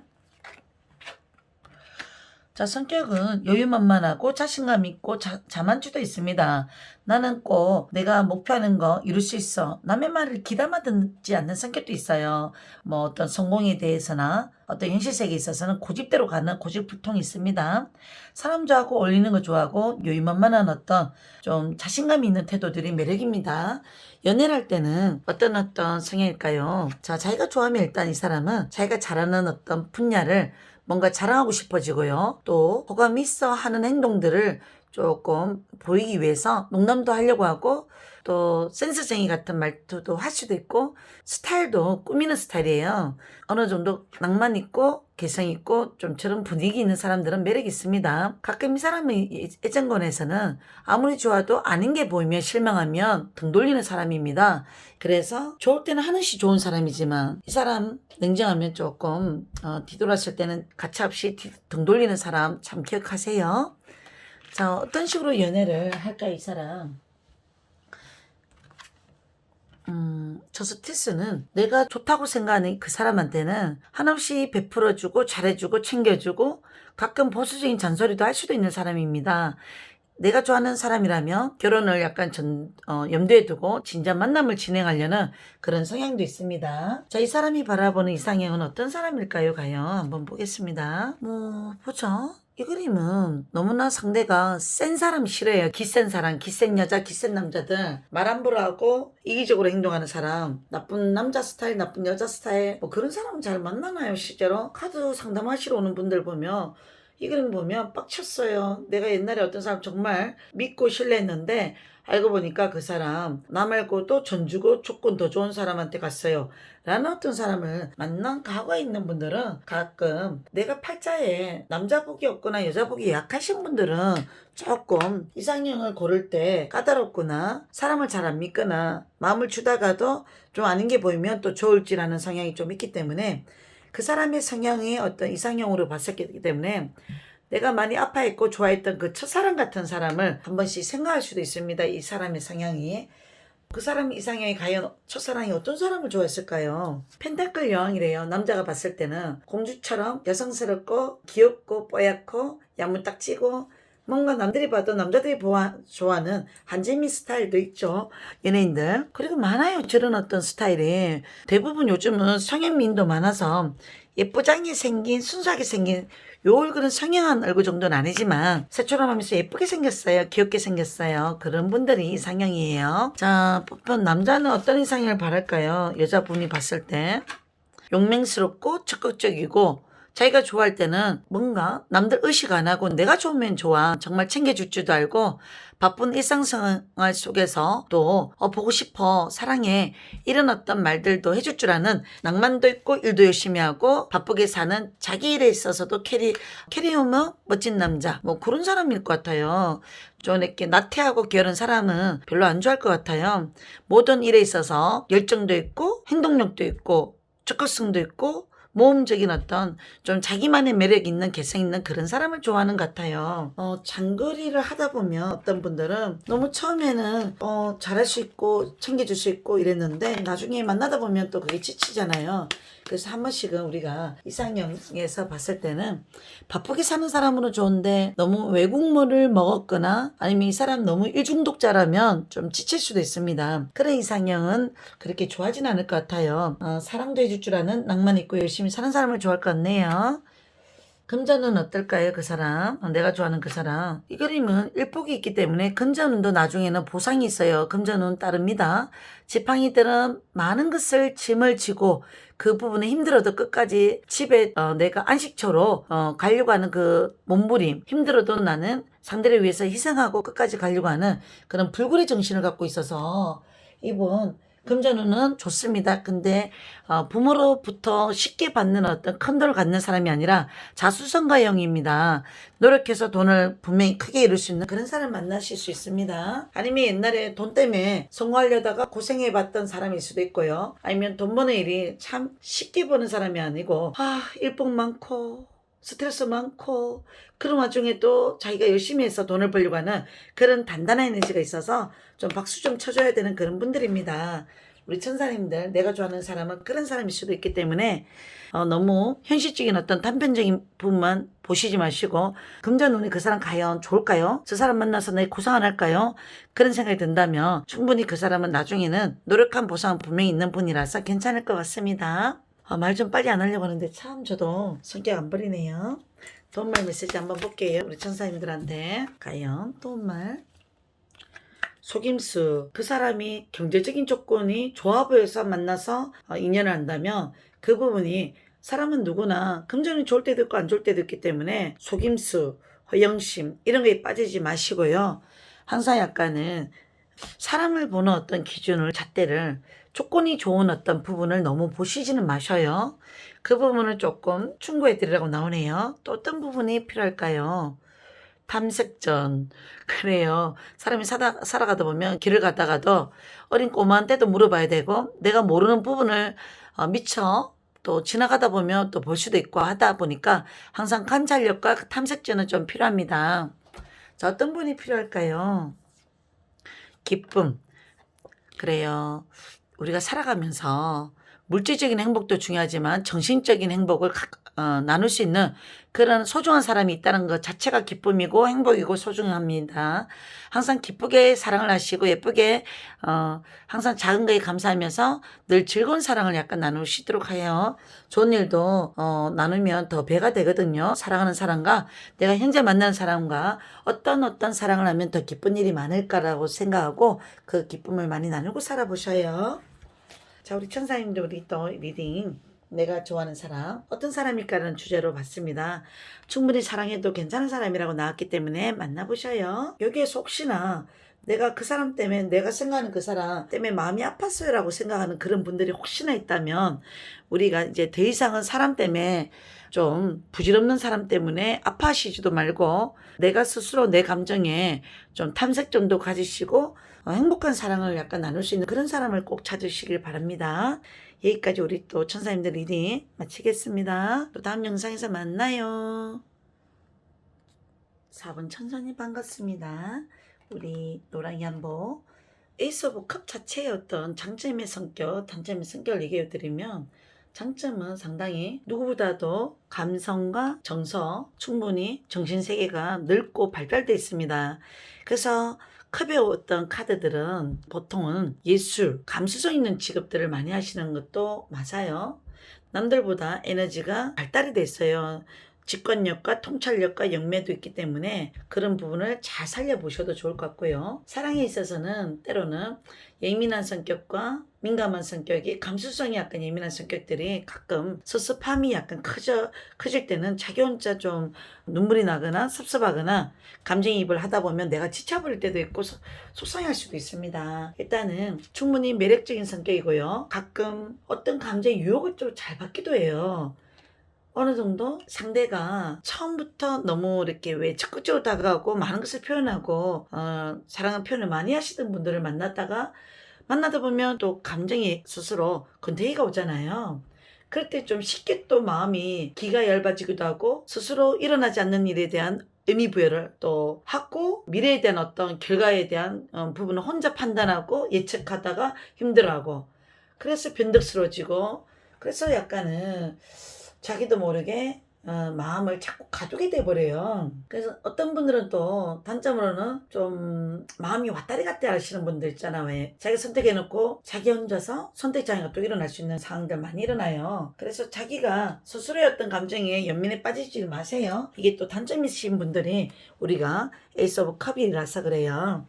자, 성격은 여유만만하고 자신감 있고 자만추도 있습니다. 나는 꼭 내가 목표하는 거 이룰 수 있어. 남의 말을 귀담아 듣지 않는 성격도 있어요. 뭐 어떤 성공에 대해서나 어떤 현실세계에 있어서는 고집대로 가는 고집불통이 있습니다. 사람 좋아하고 어울리는 거 좋아하고 여유만만한 어떤 좀 자신감이 있는 태도들이 매력입니다. 연애를 할 때는 어떤 성향일까요? 자, 자기가 좋아하면 일단 이 사람은 자기가 잘하는 어떤 분야를 뭔가 자랑하고 싶어지고요. 또 호감 있어 하는 행동들을 조금 보이기 위해서 농담도 하려고 하고 또 센스쟁이 같은 말투도 할 수도 있고 스타일도 꾸미는 스타일이에요. 어느 정도 낭만 있고 개성 있고 좀 저런 분위기 있는 사람들은 매력 있습니다. 가끔 이 사람의 애정권에서는 아무리 좋아도 아닌 게 보이면 실망하면 등 돌리는 사람입니다. 그래서 좋을 때는 하늘씨 좋은 사람이지만 이 사람 냉정하면 조금 뒤돌았을 때는 가차없이 등 돌리는 사람 참 기억하세요. 자, 어떤 식으로 연애를 할까 이 사람. 저 스트레스는 내가 좋다고 생각하는 그 사람한테는 한없이 베풀어주고 잘해주고 챙겨주고 가끔 보수적인 잔소리도 할 수도 있는 사람입니다. 내가 좋아하는 사람이라면 결혼을 약간 염두에 두고 진짜 만남을 진행하려는 그런 성향도 있습니다. 자, 이 사람이 바라보는 이상형은 어떤 사람일까요? 과연 한번 보겠습니다. 보죠. 이 그림은 너무나 상대가 센 사람 싫어해요. 기센 사람, 기센 여자, 기센 남자들. 말 함부로 하고 이기적으로 행동하는 사람. 나쁜 남자 스타일, 나쁜 여자 스타일. 뭐 그런 사람은 잘 만나나요, 실제로? 카드 상담하시러 오는 분들 보면 이 그림 보면 빡쳤어요. 내가 옛날에 어떤 사람 정말 믿고 신뢰했는데 알고 보니까 그 사람 나 말고도 전 주고 조건 더 좋은 사람한테 갔어요. 라는 어떤 사람을 만난 과거에 있는 분들은 가끔 내가 팔자에 남자 복이 없거나 여자 복이 약하신 분들은 조금 이상형을 고를 때 까다롭거나 사람을 잘 안 믿거나 마음을 주다가도 좀 아닌 게 보이면 또 좋을지라는 성향이 좀 있기 때문에 그 사람의 성향이 어떤 이상형으로 봤었기 때문에 내가 많이 아파했고 좋아했던 그 첫사랑 같은 사람을 한 번씩 생각할 수도 있습니다. 이 사람의 성향이. 그 사람 이상형이 과연 첫사랑이 어떤 사람을 좋아했을까요? 펜타클 여왕이래요. 남자가 봤을 때는 공주처럼 여성스럽고 귀엽고 뽀얗고 야무딱지고 뭔가 남들이 봐도 남자들이 좋아하는 한지민 스타일도 있죠. 연예인들. 그리고 많아요. 저런 어떤 스타일이. 대부분 요즘은 성형미인도 많아서 예쁘장하게 생긴 순수하게 생긴 요 얼굴은 성형한 얼굴 정도는 아니지만 새초롬하면서 예쁘게 생겼어요. 귀엽게 생겼어요. 그런 분들이 이상형이에요. 자, 보통 남자는 어떤 이상형을 바랄까요? 여자분이 봤을 때 용맹스럽고 적극적이고 자기가 좋아할 때는 뭔가 남들 의식 안 하고 내가 좋으면 좋아. 정말 챙겨줄 줄도 알고 바쁜 일상생활 속에서 또 보고 싶어, 사랑해 이런 어떤 말들도 해줄 줄 아는 낭만도 있고 일도 열심히 하고 바쁘게 사는 자기 일에 있어서도 캐리어머 멋진 남자 뭐 그런 사람일 것 같아요. 좀 이렇게 나태하고 게으른 사람은 별로 안 좋아할 것 같아요. 모든 일에 있어서 열정도 있고 행동력도 있고 적극성도 있고 모험적인 어떤 좀 자기만의 매력 있는 개성 있는 그런 사람을 좋아하는 것 같아요. 장거리를 하다 보면 어떤 분들은 너무 처음에는 잘할 수 있고 챙겨줄 수 있고 이랬는데 나중에 만나다 보면 또 그게 지치잖아요. 그래서 한 번씩은 우리가 이상형에서 봤을 때는 바쁘게 사는 사람으로 좋은데 너무 외국물을 먹었거나 아니면 이 사람 너무 일중독자라면 좀 지칠 수도 있습니다. 그런 이상형은 그렇게 좋아하진 않을 것 같아요. 사랑도 해줄 줄 아는 낭만 있고 열심히 사는 사람을 좋아할 것 같네요. 금전은 어떨까요? 그 사람, 내가 좋아하는 그 사람. 이 그림은 일복이 있기 때문에 금전운도 나중에는 보상이 있어요. 금전운 따릅니다. 지팡이들은 많은 것을 짐을 지고 그 부분에 힘들어도 끝까지 집에 내가 안식처로 가려고 하는 그 몸부림, 힘들어도 나는 상대를 위해서 희생하고 끝까지 가려고 하는 그런 불굴의 정신을 갖고 있어서 이분 금전운은 좋습니다. 근데 부모로부터 쉽게 받는 어떤 큰 돈을 갖는 사람이 아니라 자수성가형입니다. 노력해서 돈을 분명히 크게 이룰 수 있는 그런 사람 만나실 수 있습니다. 아니면 옛날에 돈 때문에 성공하려다가 고생해봤던 사람일 수도 있고요. 아니면 돈 버는 일이 참 쉽게 버는 사람이 아니고 일복 많고 스트레스 많고 그런 와중에 또 자기가 열심히 해서 돈을 벌려고 하는 그런 단단한 에너지가 있어서 좀 박수 좀 쳐줘야 되는 그런 분들입니다. 우리 천사님들, 내가 좋아하는 사람은 그런 사람일 수도 있기 때문에 너무 현실적인 어떤 단편적인 부분만 보시지 마시고 금전운이 그 사람 과연 좋을까요? 저 사람 만나서 내 고생 안 할까요? 그런 생각이 든다면 충분히 그 사람은 나중에는 노력한 보상은 분명히 있는 분이라서 괜찮을 것 같습니다. 말 좀 빨리 안 하려고 하는데 참 저도 성격 안 버리네요. 도움말 메시지 한번 볼게요. 우리 천사님들한테. 과연 도움말. 속임수. 그 사람이 경제적인 조건이 좋아 보여서 만나서 인연을 한다면 그 부분이 사람은 누구나 금전이 좋을 때도 있고 안 좋을 때도 있기 때문에 속임수, 허영심 이런 거에 빠지지 마시고요. 항상 약간은 사람을 보는 어떤 기준을 잣대를 조건이 좋은 어떤 부분을 너무 보시지는 마셔요. 그 부분을 조금 충고해 드리라고 나오네요. 또 어떤 부분이 필요할까요? 탐색전. 그래요. 사람이 살아가다 보면 길을 가다가도 어린 꼬마한테도 물어봐야 되고 내가 모르는 부분을 미처 또 지나가다 보면 또 볼 수도 있고 하다 보니까 항상 관찰력과 탐색전은 좀 필요합니다. 자, 어떤 분이 필요할까요? 기쁨. 그래요. 우리가 살아가면서 물질적인 행복도 중요하지만 정신적인 행복을 나눌 수 있는 그런 소중한 사람이 있다는 것 자체가 기쁨이고 행복이고 소중합니다. 항상 기쁘게 사랑을 하시고 예쁘게 항상 작은 거에 감사하면서 늘 즐거운 사랑을 약간 나누시도록 해요. 좋은 일도 나누면 더 배가 되거든요. 사랑하는 사람과 내가 현재 만나는 사람과 어떤 사랑을 하면 더 기쁜 일이 많을까라고 생각하고 그 기쁨을 많이 나누고 살아보셔요. 자, 우리 천사님들 우리 또 리딩 내가 좋아하는 사람 어떤 사람일까라는 주제로 봤습니다. 충분히 사랑해도 괜찮은 사람이라고 나왔기 때문에 만나보셔요. 여기에서 혹시나 내가 그 사람 때문에 내가 생각하는 그 사람 때문에 마음이 아팠어요 라고 생각하는 그런 분들이 혹시나 있다면 우리가 이제 더 이상은 사람 때문에 좀 부질없는 사람 때문에 아파하시지도 말고 내가 스스로 내 감정에 좀 탐색 정도 가지시고 행복한 사랑을 약간 나눌 수 있는 그런 사람을 꼭 찾으시길 바랍니다. 여기까지 우리 또 천사님들 리딩 마치겠습니다. 또 다음 영상에서 만나요. 4번 천사님 반갑습니다. 우리 노랑이 한복 에이스 오브 컵 자체의 어떤 장점의 성격, 단점의 성격을 얘기해 드리면 장점은 상당히 누구보다도 감성과 정서, 충분히 정신세계가 넓고 발달되어 있습니다. 그래서 컵의 어떤 카드들은 보통은 예술, 감수성 있는 직업들을 많이 하시는 것도 맞아요. 남들보다 에너지가 발달이 됐어요. 직관력과 통찰력과 영매도 있기 때문에 그런 부분을 잘 살려보셔도 좋을 것 같고요. 사랑에 있어서는 때로는 예민한 성격과 민감한 성격이 감수성이 약간 예민한 성격들이 가끔 섭섭함이 약간 커질 때는 자기 혼자 좀 눈물이 나거나 섭섭하거나 감정이입을 하다 보면 내가 지쳐버릴 때도 있고 속상할 수도 있습니다. 일단은 충분히 매력적인 성격이고요. 가끔 어떤 감정의 유혹을 좀 잘 받기도 해요. 어느 정도 상대가 처음부터 너무 이렇게 왜 적극적으로 다가가고 많은 것을 표현하고 사랑의 표현을 많이 하시던 분들을 만나다 보면 또 감정이 스스로 건더기가 오잖아요. 그럴 때 좀 쉽게 또 마음이 기가 얇아지기도 하고 스스로 일어나지 않는 일에 대한 의미 부여를 또 하고 미래에 대한 어떤 결과에 대한 부분을 혼자 판단하고 예측하다가 힘들어하고 그래서 변덕스러워지고 그래서 약간은 자기도 모르게 마음을 자꾸 가두게 돼버려요. 그래서 어떤 분들은 또 단점으로는 좀 마음이 왔다리 갔다 하시는 분들 있잖아. 왜 자기 선택해놓고 자기 혼자서 선택장애가 또 일어날 수 있는 상황들 많이 일어나요. 그래서 자기가 스스로의 어떤 감정에 연민에 빠지지 마세요. 이게 또 단점이신 분들이 우리가 에이스 오브 컵이라서 그래요.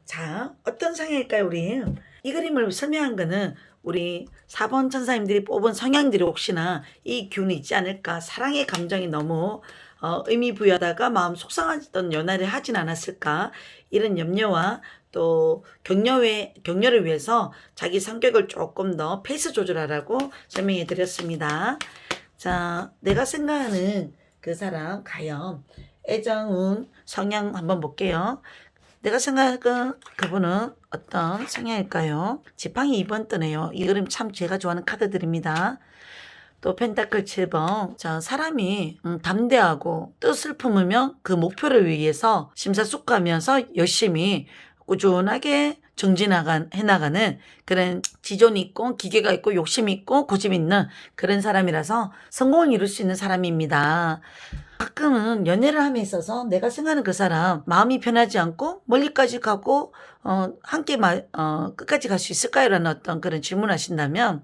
자, 어떤 상황일까요? 우리 이 그림을 설명한 거는 우리 4번 천사님들이 뽑은 성향들이 혹시나 이 기운이 있지 않을까. 사랑의 감정이 너무 의미 부여하다가 마음 속상했던 연애를 하진 않았을까. 이런 염려와 또 격려를 위해서 자기 성격을 조금 더 페이스 조절하라고 설명해 드렸습니다. 자, 내가 생각하는 그 사람 과연 애정운 성향 한번 볼게요. 내가 생각한 그분은 어떤 성향일까요? 지팡이 2번 뜨네요. 이 그림 참 제가 좋아하는 카드들입니다. 또 펜타클 7번. 자, 사람이 담대하고 뜻을 품으면 그 목표를 위해서 심사숙고하면서 열심히 꾸준하게 해나가는 그런 지존이 있고 기계가 있고 욕심이 있고 고집이 있는 그런 사람이라서 성공을 이룰 수 있는 사람입니다. 가끔은 연애를 함에 있어서 내가 생각하는 그 사람 마음이 변하지 않고 멀리까지 가고 함께 끝까지 갈 수 있을까요? 라는 어떤 그런 질문하신다면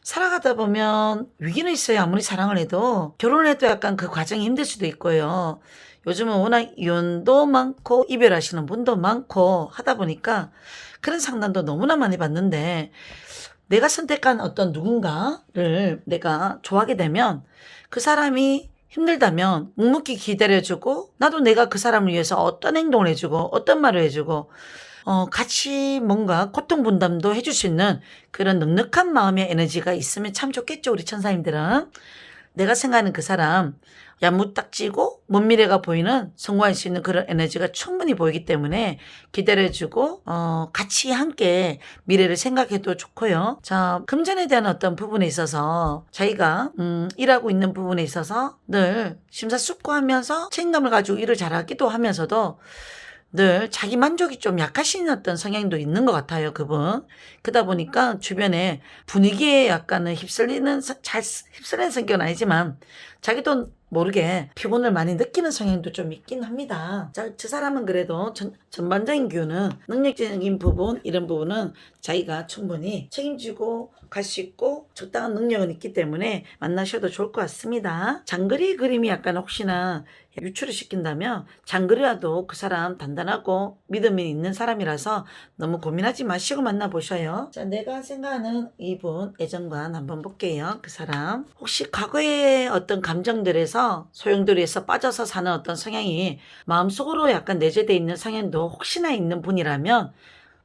살아가다 보면 위기는 있어요. 아무리 사랑을 해도 결혼을 해도 약간 그 과정이 힘들 수도 있고요. 요즘은 워낙 이혼도 많고 이별하시는 분도 많고 하다 보니까 그런 상담도 너무나 많이 받는데 내가 선택한 어떤 누군가를 내가 좋아하게 되면 그 사람이 힘들다면 묵묵히 기다려주고 나도 내가 그 사람을 위해서 어떤 행동을 해주고 어떤 말을 해주고 같이 뭔가 고통 분담도 해줄 수 있는 그런 넉넉한 마음의 에너지가 있으면 참 좋겠죠. 우리 천사님들은. 내가 생각하는 그 사람 야무딱지고 먼 미래가 보이는 성공할 수 있는 그런 에너지가 충분히 보이기 때문에 기다려주고 같이 함께 미래를 생각해도 좋고요. 자, 금전에 대한 어떤 부분에 있어서 자기가 일하고 있는 부분에 있어서 늘 심사숙고하면서 책임감을 가지고 일을 잘하기도 하면서도 늘 자기 만족이 좀 약하신 어떤 성향도 있는 것 같아요, 그분. 그러다 보니까 주변에 분위기에 약간은 잘 휩쓸리는 성격은 아니지만 자기도 모르게 피곤을 많이 느끼는 성향도 좀 있긴 합니다. 자, 저 사람은 그래도 전반적인 기운은 능력적인 부분, 이런 부분은 자기가 충분히 책임지고 갈 수 있고 적당한 능력은 있기 때문에 만나셔도 좋을 것 같습니다. 장거리 그림이 약간 혹시나 유출을 시킨다면 장거리라도 그 사람 단단하고 믿음이 있는 사람이라서 너무 고민하지 마시고 만나보셔요. 자, 내가 생각하는 이분 애정관 한번 볼게요. 그 사람 혹시 과거의 어떤 감정들에서 소용돌이에서 빠져서 사는 어떤 성향이 마음속으로 약간 내재되어 있는 성향도 혹시나 있는 분이라면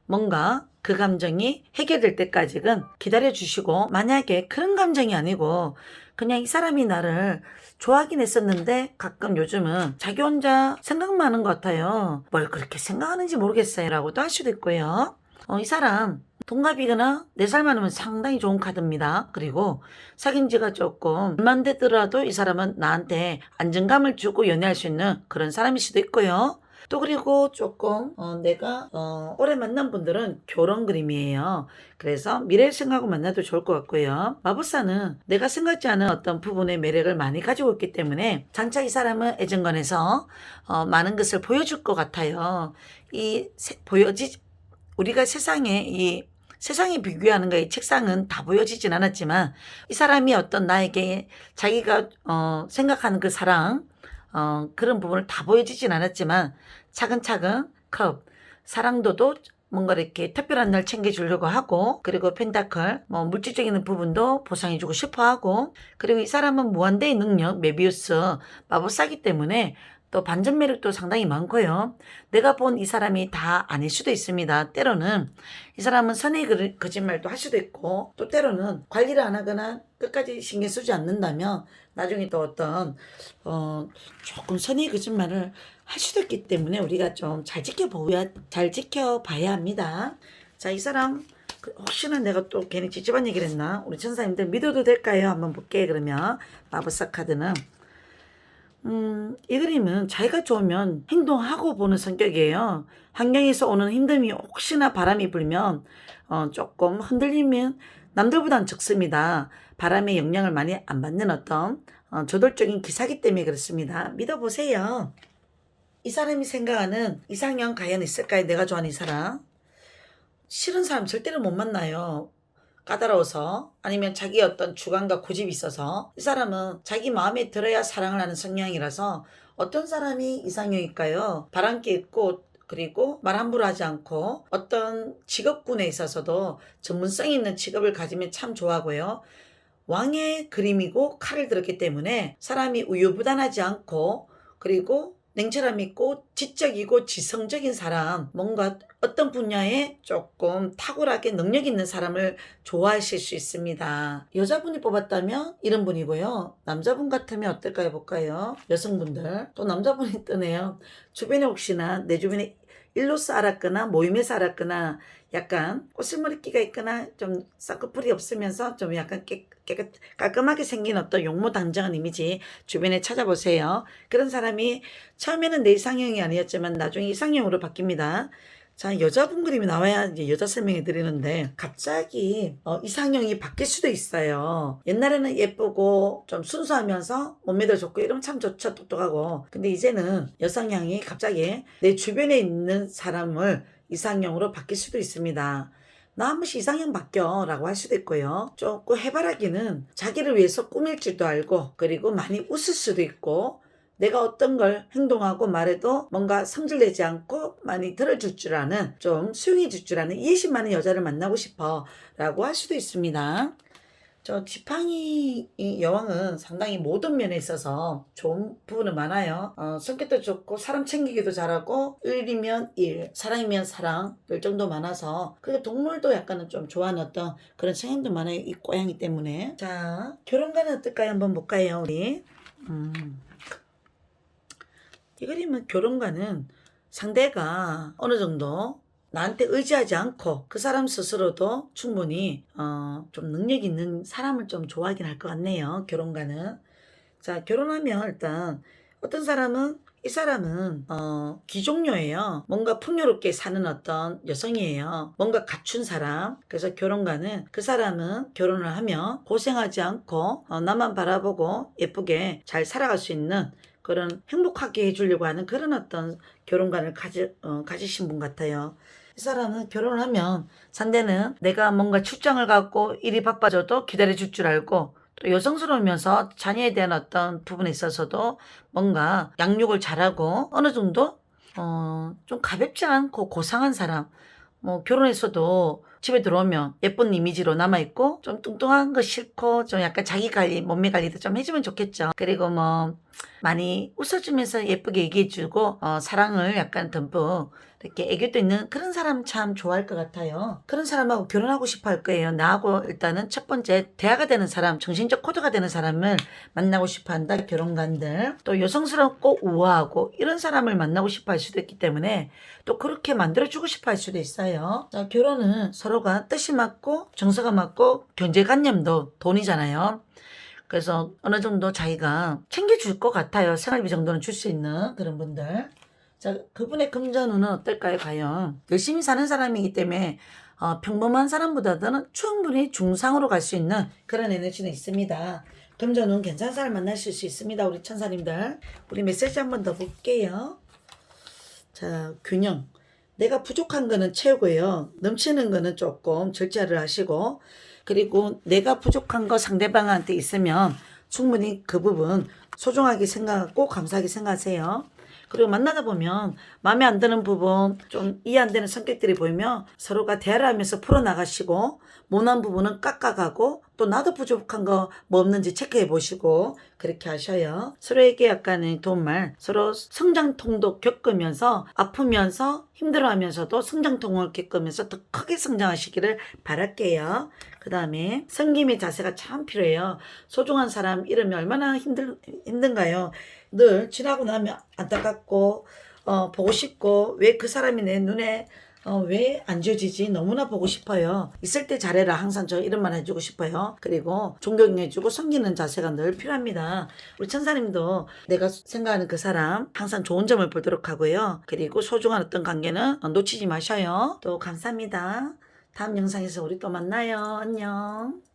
뭔가 그 감정이 해결될 때까지는 기다려주시고 만약에 그런 감정이 아니고 그냥 이 사람이 나를 좋아하긴 했었는데 가끔 요즘은 자기 혼자 생각만 하는 것 같아요. 뭘 그렇게 생각하는지 모르겠어요 라고도 할 수도 있고요. 이 사람 동갑이거나 4살 많으면 상당히 좋은 카드입니다. 그리고 사귄 지가 조금 얼마 안 되더라도 이 사람은 나한테 안정감을 주고 연애할 수 있는 그런 사람일 수도 있고요. 또 그리고 조금 내가 오래 만난 분들은 결혼 그림이에요. 그래서 미래를 생각하고 만나도 좋을 것 같고요. 마법사는 내가 생각지 않은 어떤 부분의 매력을 많이 가지고 있기 때문에 장차 이 사람은 애정관에서 많은 것을 보여줄 것 같아요. 우리가 세상에 비교하는 거에 책상은 다 보여지진 않았지만 이 사람이 어떤 나에게 자기가 생각하는 그 사랑 그런 부분을 다 보여지진 않았지만 차근차근 사랑도도 뭔가 이렇게 특별한 날 챙겨주려고 하고 그리고 펜타클 물질적인 부분도 보상해주고 싶어하고 그리고 이 사람은 무한대의 능력 메비우스 마법사기 때문에 또 반전 매력도 상당히 많고요. 내가 본 이 사람이 다 아닐 수도 있습니다. 때로는 이 사람은 선의 거짓말도 할 수도 있고 또 때로는 관리를 안 하거나 끝까지 신경 쓰지 않는다면 나중에 또 어떤 조금 선의 거짓말을 할 수도 있기 때문에 우리가 좀 잘 지켜봐야 합니다. 자, 이 사람 혹시나 내가 또 괜히 찝찝한 얘기를 했나? 우리 천사님들 믿어도 될까요? 한번 볼게요. 그러면 마법사 카드는 이 그림은 자기가 좋으면 행동하고 보는 성격이에요. 환경에서 오는 힘듦이 혹시나 바람이 불면 조금 흔들리면 남들보단 적습니다. 바람의 영향을 많이 안 받는 어떤 저돌적인 기사기 때문에 그렇습니다. 믿어보세요. 이 사람이 생각하는 이상형 과연 있을까요? 내가 좋아하는 이 사람. 싫은 사람 절대로 못 만나요. 까다로워서 아니면 자기 어떤 주관과 고집이 있어서. 이 사람은 자기 마음에 들어야 사랑을 하는 성향이라서. 어떤 사람이 이상형일까요? 바람기 있고 그리고 말 함부로 하지 않고 어떤 직업군에 있어서도 전문성 있는 직업을 가지면 참 좋아하고요. 왕의 그림이고 칼을 들었기 때문에 사람이 우유부단하지 않고 그리고 냉철함 있고 지적이고 지성적인 사람, 뭔가 어떤 분야에 조금 탁월하게 능력 있는 사람을 좋아하실 수 있습니다. 여자분이 뽑았다면 이런 분이고요. 남자분 같으면 어떨까요? 볼까요? 여성분들. 또 남자분이 뜨네요. 주변에 혹시나 내 주변에 일로서 알았거나 모임에서 알았거나 약간 꼬슬머리끼가 있거나 좀 쌍꺼풀이 없으면서 좀 약간 깔끔하게 생긴 어떤 용모당장한 이미지 주변에 찾아보세요. 그런 사람이 처음에는 내 이상형이 아니었지만 나중에 이상형으로 바뀝니다. 자, 여자분 그림이 나와야 이제 여자 설명해 드리는데 갑자기 이상형이 바뀔 수도 있어요. 옛날에는 예쁘고 좀 순수하면서 몸매도 좋고 이러면 참 좋죠. 똑똑하고. 근데 이제는 여성향이 갑자기 내 주변에 있는 사람을 이상형으로 바뀔 수도 있습니다. 나 한 번씩 이상형 바뀌어 라고 할 수도 있고요. 조금 해바라기는 자기를 위해서 꾸밀 줄도 알고 그리고 많이 웃을 수도 있고 내가 어떤 걸 행동하고 말해도 뭔가 성질내지 않고 많이 들어줄 줄 아는 좀 수용해 줄 줄 아는 이해심 많은 여자를 만나고 싶어 라고 할 수도 있습니다. 저 지팡이 이 여왕은 상당히 모든 면에 있어서 좋은 부분은 많아요. 성격도 좋고 사람 챙기기도 잘하고 일이면 일, 사랑이면 사랑 열정도 많아서 그리고 동물도 약간은 좀 좋아하는 어떤 그런 성향도 많아요. 이 고양이 때문에. 자, 결혼관은 어떨까요? 한번 볼까요? 우리 이 그림은 결혼과는 상대가 어느 정도 나한테 의지하지 않고 그 사람 스스로도 충분히 좀 능력 있는 사람을 좀 좋아하긴 할 것 같네요. 결혼과는. 자, 결혼하면 일단 어떤 사람은 이 사람은 귀족녀예요. 뭔가 풍요롭게 사는 어떤 여성이에요. 뭔가 갖춘 사람. 그래서 결혼과는 그 사람은 결혼을 하면 고생하지 않고 나만 바라보고 예쁘게 잘 살아갈 수 있는 그런 행복하게 해주려고 하는 그런 어떤 결혼관을 가지신 분 같아요. 이 사람은 결혼을 하면 상대는 내가 뭔가 출장을 가고 일이 바빠져도 기다려줄 줄 알고 또 여성스러우면서 자녀에 대한 어떤 부분에 있어서도 뭔가 양육을 잘하고 어느 정도 좀 가볍지 않고 고상한 사람. 뭐 결혼했어도 집에 들어오면 예쁜 이미지로 남아있고 좀 뚱뚱한 거 싫고 좀 약간 자기 관리 몸매 관리도 좀 해주면 좋겠죠. 그리고 뭐 많이 웃어주면서 예쁘게 얘기해주고 사랑을 약간 듬뿍 이렇게 애교도 있는 그런 사람 참 좋아할 것 같아요. 그런 사람하고 결혼하고 싶어 할 거예요. 나하고 일단은 첫 번째 대화가 되는 사람, 정신적 코드가 되는 사람을 만나고 싶어 한다. 결혼관들. 또 여성스럽고 우아하고 이런 사람을 만나고 싶어 할 수도 있기 때문에 또 그렇게 만들어주고 싶어 할 수도 있어요. 자, 결혼은 서로가 뜻이 맞고 정서가 맞고 경제관념도 돈이잖아요. 그래서 어느 정도 자기가 챙겨줄 것 같아요. 생활비 정도는 줄 수 있는 그런 분들. 자, 그분의 금전운은 어떨까요? 과연 열심히 사는 사람이기 때문에 평범한 사람보다는 충분히 중상으로 갈 수 있는 그런 에너지는 있습니다. 금전운 괜찮은 사람 만나실 수 있습니다. 우리 천사님들. 우리 메시지 한번 더 볼게요. 자, 균형. 내가 부족한 거는 채우고요. 넘치는 거는 조금 절제를 하시고 그리고 내가 부족한 거 상대방한테 있으면 충분히 그 부분 소중하게 생각하고 감사하게 생각하세요. 그리고 만나다 보면 마음에 안 드는 부분, 좀 이해 안 되는 성격들이 보이면 서로가 대화를 하면서 풀어나가시고 모난 부분은 깎아가고 또 나도 부족한 거 뭐 없는지 체크해 보시고 그렇게 하셔요. 서로에게 약간의 도움말, 서로 성장통도 겪으면서 아프면서 힘들어하면서도 성장통을 겪으면서 더 크게 성장하시기를 바랄게요. 그 다음에 섬김의 자세가 참 필요해요. 소중한 사람 이러면 얼마나 힘든가요? 늘 지나고 나면 안타깝고 보고 싶고 왜 그 사람이 내 눈에 왜 안 지워지지? 너무나 보고 싶어요. 있을 때 잘해라. 항상 저 이런 말 해주고 싶어요. 그리고 존경해주고 섬기는 자세가 늘 필요합니다. 우리 천사님도 내가 생각하는 그 사람 항상 좋은 점을 보도록 하고요. 그리고 소중한 어떤 관계는 놓치지 마셔요. 또 감사합니다. 다음 영상에서 우리 또 만나요. 안녕.